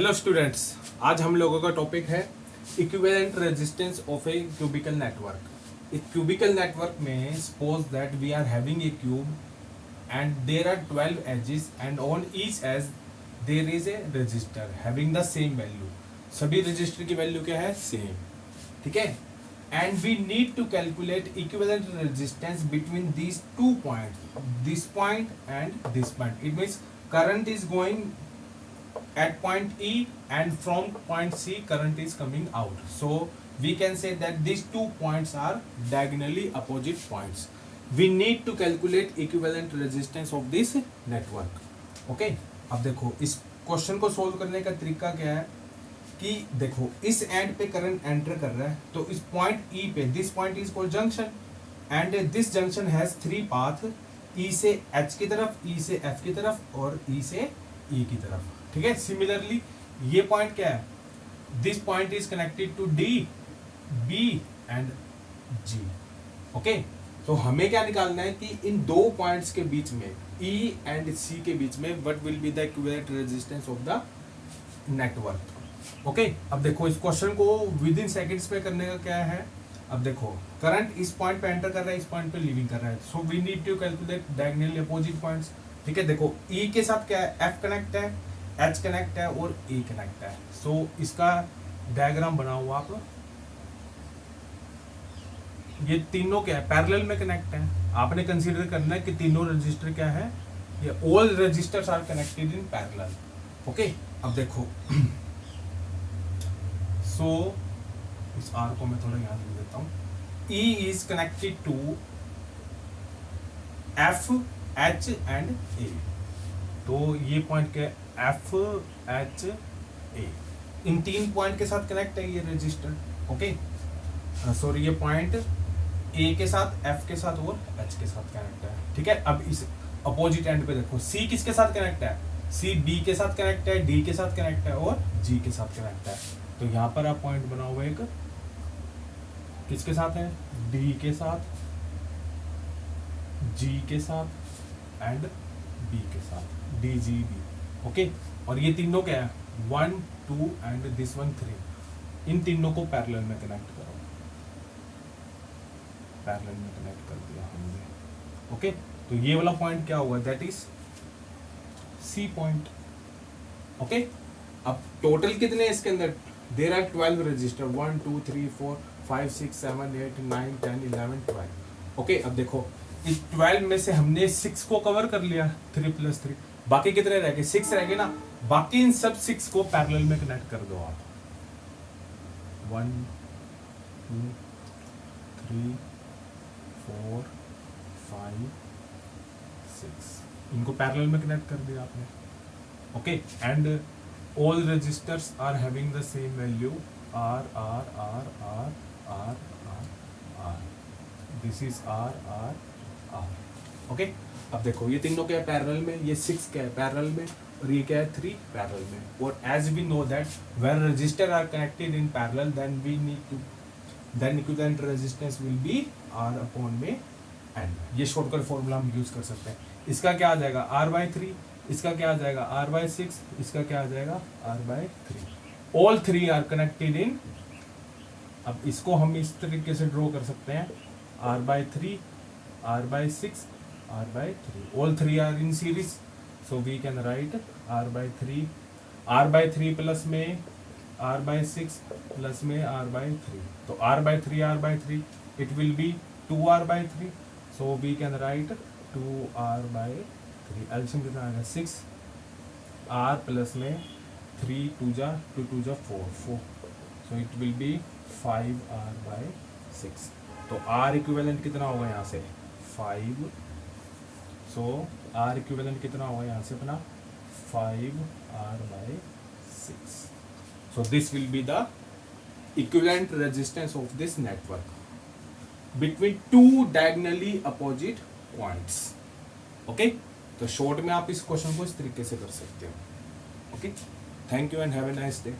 Hello students, आज हम लोगों का टॉपिक है equivalent resistance of a cubical network. एक क्यूबिकल नेटवर्क में suppose that we are having a cube and there are 12 edges and on each edge there is a register having the same value. सभी register की value क्या है? Same. ठीक है। And we need to calculate equivalent resistance between these two point, this point and this point. It means current is going at point E and from point C current is coming out. So we can say that these two points are diagonally opposite points. We need to calculate equivalent resistance of this network. Okay? अब देखो इस question को solve करने का तरीका क्या है कि देखो इस एंड पे करंट एंटर कर रहा है, तो इस पॉइंट E पे this point is called junction and this junction has three path, E से H की तरफ, E से F की तरफ और E से E की तरफ। ठीक है। सिमिलरली ये पॉइंट क्या है? This point is connected to D, B and G। Okay, तो हमें क्या निकालना है कि इन दो पॉइंट्स के बीच में E एंड C के बीच में what will be the equivalent resistance of the network. Okay, अब देखो इस क्वेश्चन को विद इन सेकेंड्स पे करने का क्या है। अब देखो करंट इस पॉइंट पे एंटर कर रहा है, इस पॉइंट पे लीविंग कर रहा है, so we need to calculate diagonally opposite points. ठीक है। देखो E के साथ क्या है? F कनेक्ट है, H कनेक्ट है और A कनेक्ट है। सो इसका डायग्राम बनाओ आप। ये तीनों क्या है? पैरेलल में कनेक्ट है। आपने कंसीडर करना है कि तीनों रजिस्टर क्या है? ये all registers are connected in parallel. Okay, अब देखो सो इस R को मैं थोड़ा यहाँ लिख देता हूँ। E is connected to F, H and A। तो ये पॉइंट क्या है? F, H, A। इन तीन पॉइंट के साथ कनेक्ट है ये रजिस्टर। ओके, सॉरी, ये पॉइंट A के साथ, F के साथ और H के साथ कनेक्ट है। ठीक है। अब इस अपोजिट एंड पे देखो C किसके साथ कनेक्ट है? C B के साथ कनेक्ट है, D के साथ कनेक्ट है और G के साथ कनेक्ट है। तो यहाँ पर आप पॉइंट बनाओ एक किसके साथ है? D के साथ, G के साथ एंड B के साथ, D G B। ओके, और ये तीनों क्या है? 1 2 एंड दिस वन 3। इन तीनों को पैरेलल में कनेक्ट करो। पैरेलल में कनेक्ट कर दिया हमने। ओके, तो ये वाला पॉइंट क्या होगा? That is C point. Okay, अब टोटल कितने इसके अंदर? There are 12 register, 1 2 3 4 5 6 7 8 9 10 11 12। ओके, अब देखो इस 12 में से हमने 6 को कवर कर लिया, 3 + 3। बाकी कितने रह गए? 6 रह गए ना। बाकी इन सब 6 को पैरेलल में कनेक्ट कर दो आप। 1 2 3 4 5 6 इनको पैरेलल में कनेक्ट कर दिया आपने। Okay, and all registers are having the same value R R R R R R R। This is R R R। Okay, अब देखो ये तीनों क्या है? पैरेलल में। ये 6 क्या है? पैरेलल में। और ये क्या है? 3 पैरेलल में। और as we know that when resistor are connected in parallel then we need to then equivalent resistance will be R upon में N। ये शॉर्टकट फॉर्मूला हम यूज कर सकते हैं। इसका क्या आ जाएगा? R/3। इसका क्या आ जाएगा? R/6। इसका क्या आ जाएगा? R/3। All 3 are connected in. अब इसको हम इस तरीके से ड्रॉ कर सकते हैं, R/3 R/6 R/3। All 3 are in series, so we can write R/3 R/3 plus में R/6 प्लस में R/3। तो R/3 R/3 it will be 2R/3, so we can write 2R/3। एल्सियम कितना आएगा? 6। R प्लस में 3 2 जा 2 2 जा 4 4, so it will B 5R/6। तो R इक्विवेलेंट कितना होगा यहाँ से? 5। सो R इक्विवेलेंट कितना होगा यहाँ से अपना? 5R/6। So this will be the equivalent resistance of this network between two diagonally opposite points. Okay, तो शॉर्ट में आप इस क्वेश्चन को इस तरीके से कर सकते हो। Okay, thank you and have a nice day.